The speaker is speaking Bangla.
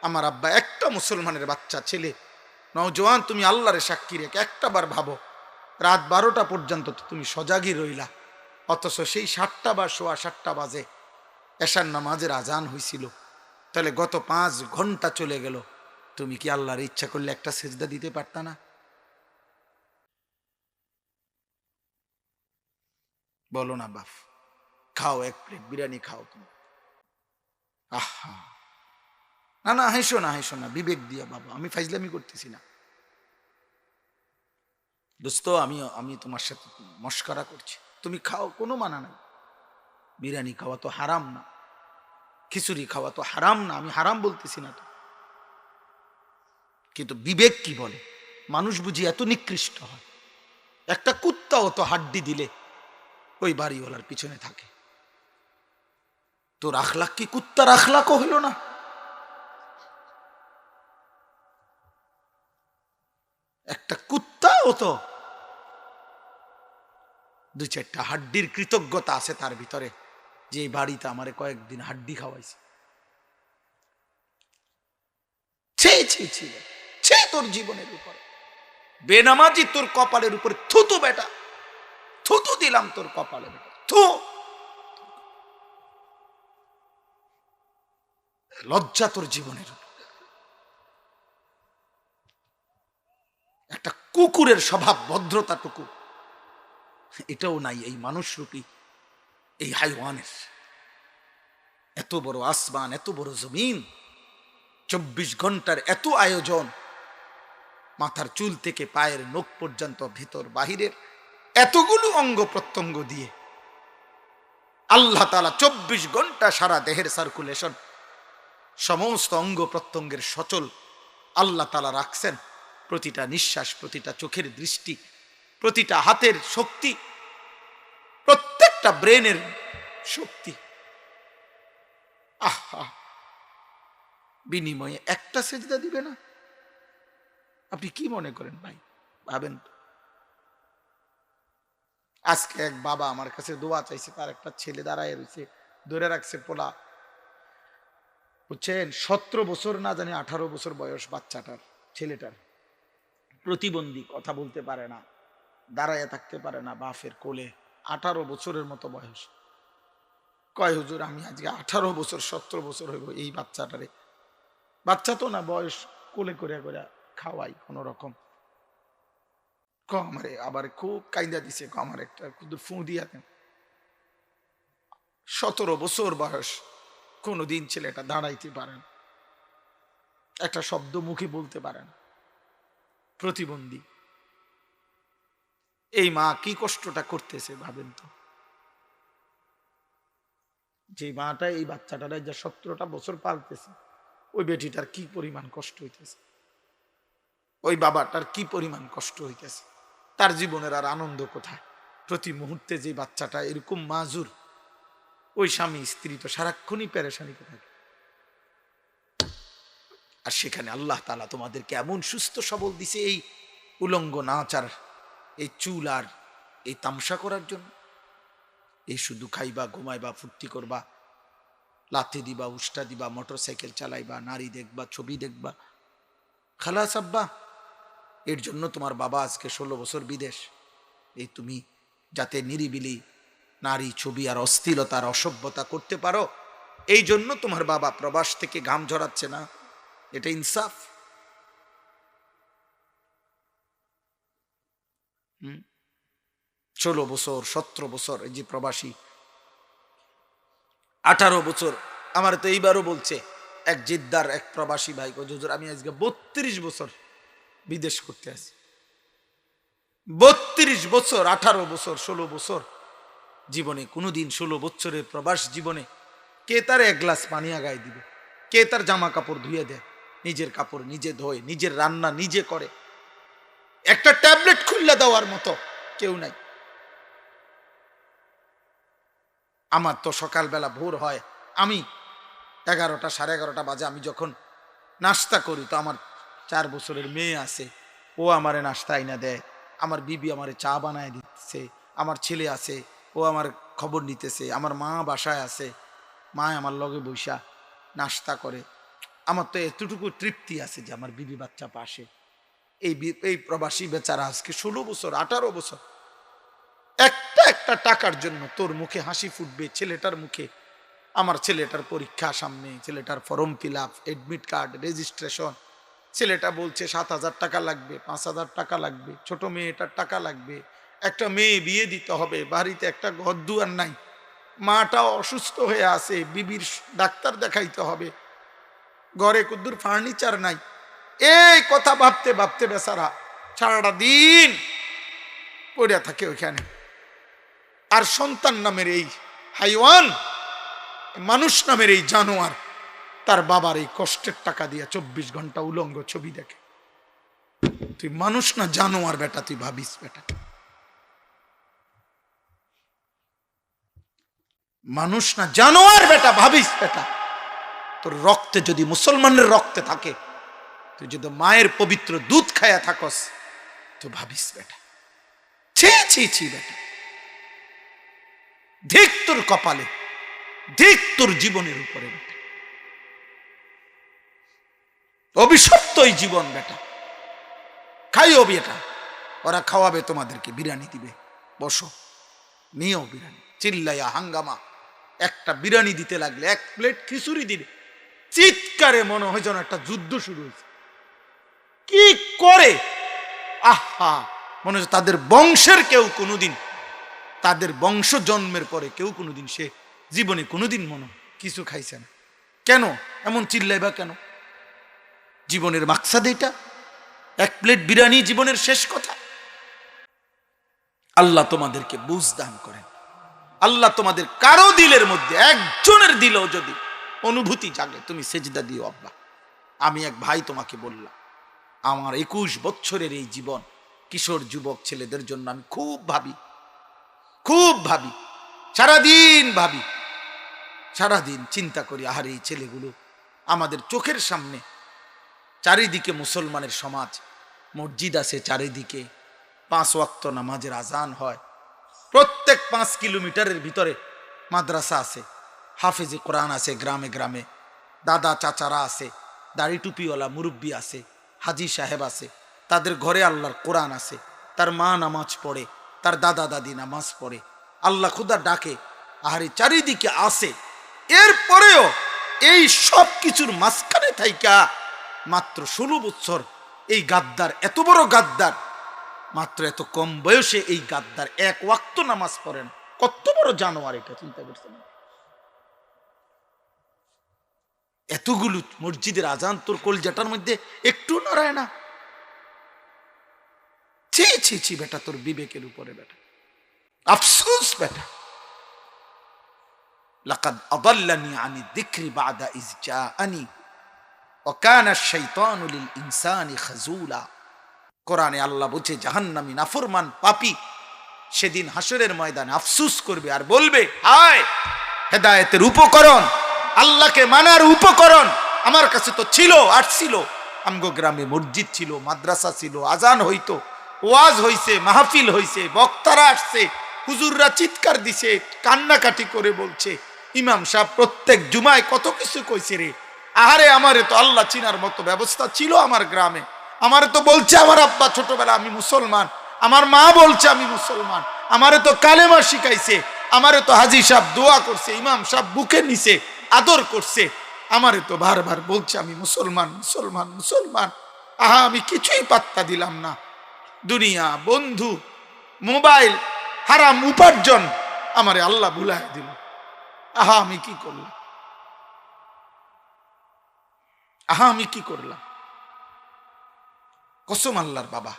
আমার আব্বা একটা মুসলমানের বাচ্চা ছেলে, নওজোয়ান, তুমি আল্লাহরে সাক্ষী রেখে একটা বার ভাবো, রাত 12টা পর্যন্ত তো তুমি সজাগই রইলা, অথচ সেই 7টা বা সোয়া 7টা বাজে এশার নামাজের আজান হয়েছিল। তাহলে গত 5 ঘন্টা চলে গেল, তুমি কি আল্লাহর ইচ্ছা করলে একটা সেজদা দিতে পারতা না? বলো না বাপ। খাও, 1 প্লেট বিরিয়ানি খাও তুমি। আহা, না না, হাসো না, হাসো না, বিবেক দিয়া বাবা, আমি ফাইজলামি করতেছি না দোস্ত, আমি আমি তোমার সাথে মস্করা করছি। তুমি খাও, কোনো মানা নাই। বিরিয়ানি খাওয়া তো হারাম না, খিচুড়ি খাওয়া তো হারাম না, আমি হারাম বলতেছি না তো। কিন্তু বিবেক কি বলে? মানুষ বুঝি এত নিকৃষ্ট হয়? একটা কুত্তাও তো হাড্ডি দিলে ওই বাড়িওয়ালার পিছনে থাকে। তোর আখলাক কি কুত্তার আখলাকও হইল না? একটা কুত্তাও তো 2-4টা হাড্ডির কৃতজ্ঞতা আছে তার ভিতরে, যে এই বাড়িতে আমারে কয়েকদিন হাড্ডি খাওয়াইছে। ছে ছে ছে ছে তোর জীবনের উপর, বেনামাজি তোর কপালের উপরে থুতু বেটা, থুতু দিলাম তোর কপালে বেটা, থু। লজ্জা তোর জীবনের। একটা কুকুরের স্বভাব, ভদ্রতাটুকু এটাও নাই এই মানুষ রূপী এই হাইওয়ানের। এত বড় আসমান, এত বড় জমিন, 24 ঘন্টার এত আয়োজন, মাথার চুল থেকে পায়ের নখ পর্যন্ত, ভিতর বাহিরের এতগুলো অঙ্গ প্রত্যঙ্গ দিয়ে আল্লাহ তাআলা 24 ঘন্টা সারা দেহের সার্কুলেশন, সমস্ত অঙ্গ প্রত্যঙ্গের সচল আল্লাহ তাআলা রাখছেন। প্রতিটা নিঃশ্বাস, প্রতিটা চোখের দৃষ্টি, প্রতিটা হাতের শক্তি, প্রত্যেকটা ব্রেনের শক্তি, আহা, বিনিময়ে একটা সেজদা দিবে না? আপনি কি মনে করেন ভাই? ভাবেন তো। আজকে এক বাবা আমার কাছে দোয়া চাইছে, তার একটা ছেলে দাঁড়ায় রয়েছে, ধরে রাখছে পোলা, বুঝছেন? 17 বছর না জানি 18 বছর বয়স বাচ্চাটার, ছেলেটার, প্রতিবন্ধী, কথা বলতে পারে না, দাঁড়াইয়া থাকতে পারে না বাপের কোলে, 18 বছরের মতো বয়স। কয় হুজুর, আমি আজকে 18 বছর 17 বছর হইব এই বাচ্চাটারে, বাচ্চা তো না, বয়স, কোলে করে করে খাওয়াই কোন রকম। আমারে আবার খুব কাইন্দা দিছে, আমার একটা ফু দিয়া দেন। 17 বছর বয়স, কোনদিন ছেলেটা দাঁড়াইতে পারেন, একটা শব্দ মুখে বলতে পারেন, প্রতিবন্ধী। এই মা কি কষ্টটা করতেছে ভাবেন তো। যে মাটা এই বাচ্চাটারা যা 17টা বছর পালতেছে, ওই বেটিটার কি পরিমাণ কষ্ট হইতেছে, ওই বাবাটার কি পরিমাণ কষ্ট হইতেছে, তার জীবনের আর আনন্দ কোথায়? প্রতি মুহূর্তে যে বাচ্চাটা এরকম মাজুর, ওই স্বামী স্ত্রী তো সারাক্ষণই পেরেশানিতে থাকে। আর সেখানে আল্লাহ তাআলা তোমাদেরকে এমন সুস্থ সবল দিছে এই উলঙ্গ নাচার, এই চুল আর এই তামসা করার জন্য। এই শুধু খাইবা, ঘুমাইবা, ফুর্তি করবা, লাথি দিবা, উষ্টা দিবা, মোটরসাইকেল চালাইবা, নারী দেখবা, ছবি দেখবা, খালাস আব্বা। এর জন্য তোমার বাবা আজকে 16 বছর বিদেশ। এই তুমি যাতে নিরিবিলি নারী, ছবি আর অস্থিরতার অসভ্যতা করতে পারো, এই জন্য তোমার বাবা প্রবাস থেকে ঘাম ঝরাচ্ছে না। এটা ইনসাফ? 16 বছর, 17 বছর, এই যে প্রবাসী, 18 বছর। আমার তো এইবারও বলছে এক জিদ্দার এক প্রবাসী ভাই, হুজুর আমি আজকে 32 বছর বিদেশ করতে আছি। 32 বছর, 18 বছর, 16 বছর জীবনে কোনোদিন 16 বছরের প্রবাস জীবনে কে তার 1 গ্লাস পানি আগায় দিবে? কে তার জামা কাপড় ধুয়ে দেয়? নিজের কাপড় নিজে ধোয়, নিজের রান্না নিজে করে, একটা ট্যাবলেট খুললে দেওয়ার মতো কেউ নাই। আমার তো সকালবেলা ভোর হয়, আমি 11টা, 11:30 বাজে আমি যখন নাস্তা করি, তো আমার 4 বছরের মেয়ে আছে, ও আমারে নাস্তা আইনা দেয়, আমার বিবি আমারে চা বানায় দিতেছে, আমার ছেলে আছে, ও আমার খবর নিতেছে, আমার মা বাসায় আছে, মা আমার লগে বৈশা নাস্তা করে। আমার তো এতটুকু তৃপ্তি আছে যে আমার বিবি বাচ্চা পাশে। এই প্রবাসী বেচারা আজকে 16 বছর 18 বছর একটা একটা টাকার জন্য তোর মুখে হাসি ফুটবে, ছেলেটার মুখে। আমার ছেলেটার পরীক্ষা সামনে, ছেলেটার form fill up, admit card, registration, ছেলেটা বলছে 7,000 টাকা লাগবে, 5,000 টাকা লাগবে, ছোট মেয়েটার টাকা লাগবে, একটা মেয়ে বিয়ে দিতে হবে, বাড়িতে একটা ঘর দুয়ার নাই, মাটাও অসুস্থ হয়ে আছে, বিবির ডাক্তার দেখাইতে হবে, ঘরে কুদ্দুর ফার্নিচার নাই। এই কথা ভাবতে ভাবতে বেচারা সারাটা দিন পড়ে থাকে ওইখানে। আর সন্তান নামের এই হাইওয়ান, মানুষ নামের এই জানোয়ার তার বাবার এই কষ্টের টাকা দিয়ে 24 ঘন্টা উলঙ্গ ছবি দেখে। তুই মানুষ না জানোয়ার বেটা, তুই ভাবিস বেটা, মানুষ না জানোয়ার বেটা, ভাবিস বেটা। তোর রক্তে যদি মুসলমানের রক্তে থাকে, তুই যদি মায়ের পবিত্র দুধ খায়া থাকস, তুই ভাবিস বেটা। ছি ছি ছি বেটা, ধিক তোর কপালে, ধিক তোর জীবনের উপরে বেটা, অভিশপ্ত এই জীবন বেটা। খাইও বেটা, ওরা খাওয়াবে তোমাদেরকে, বিরিয়ানি দিবে, বসো নিও বিরিয়ানি, চিল্লাইয়া হাঙ্গামা। একটা বিরিয়ানি দিতে লাগলে, এক প্লেট খিচুড়ি দিলে চিৎকারে মনে হয় যেন একটা যুদ্ধ শুরু হয়েছে। কি করে আহা, মনে হচ্ছে তাদের বংশের কেউ কোনোদিন, তাদের বংশ জন্মের পরে কেউ কোনোদিন সে জীবনে কোনোদিন মনে কিছু খাইছে না। কেন এমন চিল্লাইবা কেন? জীবনের মাকসাদ এটা, এক প্লেট বিরিয়ানি জীবনের শেষ কথা। আল্লাহ তোমাদেরকে বুঝ দান করেন। আল্লাহ তোমাদের কারো দিলের মধ্যে, একজনের দিলেও যদি অনুভূতি জাগে, তুমি সেজদা দিও। আব্বা, আমি এক ভাই তোমাকে বললাম, আমার 21 বছরের এই জীবন, কিশোর যুবক ছেলেদের জন্য আমি খুব ভাবি, খুব ভাবি, সারাদিন ভাবি, সারাদিন চিন্তা করি। আহারে এই ছেলেগুলো আমাদের চোখের সামনে, চারিদিকে মুসলমানের সমাজ, মসজিদ আছে চারিদিকে, 5 ওয়াক্ত নামাজের আজান হয়, প্রত্যেক 5 কিলোমিটারের ভিতরে মাদ্রাসা আছে, হাফেজে কোরআন আছে, গ্রামে গ্রামে দাদা চাচারা আছে, দাড়ি টুপিওয়ালা মুরব্বী আছে, হাজি সাহেব আছে, তাদের ঘরে আল্লাহর কোরআন আছে, তার মা নামাজ পড়ে, তার দাদা দাদি নামাজ পড়ে, আল্লাহ খুদা ডাকে, আহারে চারিদিকে আছে। এরপরেও এই সব কিছুর মাঝখানে থাইকা মাত্র 16 বছর এই গাদ্দার, এত বড় গাদ্দার, মাত্র এত কম বয়সে এই গাদ্দার 1 ওয়াক্ত নামাজ পড়েন। কত বড় জানোয়ার এটা, চিন্তা করছেন? এতগুলো মসজিদের আজান তোর কলজাটার মধ্যে একটু নড়ায় না? ছি ছি ছি বেটা, তোর বিবেকের উপরে বেটা, আফসোস বেটা। লাকাদ আদাল্লানি আনি যিকরি বাদা ইজ জাআনি ওয়া কানা আশ-শাইতানু লিল ইনসানি খাযুলা। কোরআনে আল্লাহ বলছে, জাহান্নামী নাফরমান পাপী সেদিন হাসরের ময়দানে আফসোস করবে আর বলবে, হায় হেদায়েতের উপকরণ, আল্লাহকে মানার উপকরণ আমার কাছে তো ছিল, আসছিল, আমগো গ্রামে মসজিদ ছিল, মাদ্রাসা ছিল, আজান হইতো, ওয়াজ হইছে, মাহফিল হইছে, বক্তারা আসছে, হুজুররা চিৎকার দিছে, কান্নাকাটি করে বলছে, ইমাম সাহেব প্রত্যেক জুমায় কত কিছু কইছে রে। আহারে আমারে তো আল্লাহ চিনার মতো ব্যবস্থা ছিল আমার গ্রামে, আমারে তো বলছে আমার আব্বা ছোটবেলা আমি মুসলমান, আমার মা বলছে আমি মুসলমান, আমারে তো কালেমা শিখাইছে, আমারে তো হাজি সাহেব দোয়া করছে, ইমাম সাহেব বুকে নিছে, আদর করছে, আমারে তো বারবার বলছে আমি মুসলমান মুসলমান মুসলমান। আহা, আমি কিছুই পাত্তা দিলাম না। দুনিয়া, বন্ধু, মোবাইল, হারাম উপার্জন আমারে আল্লাহ ভুলাই দিল। আহা আমি কি করলাম, আহা আমি কি করলাম? কসম আল্লাহর বাবা,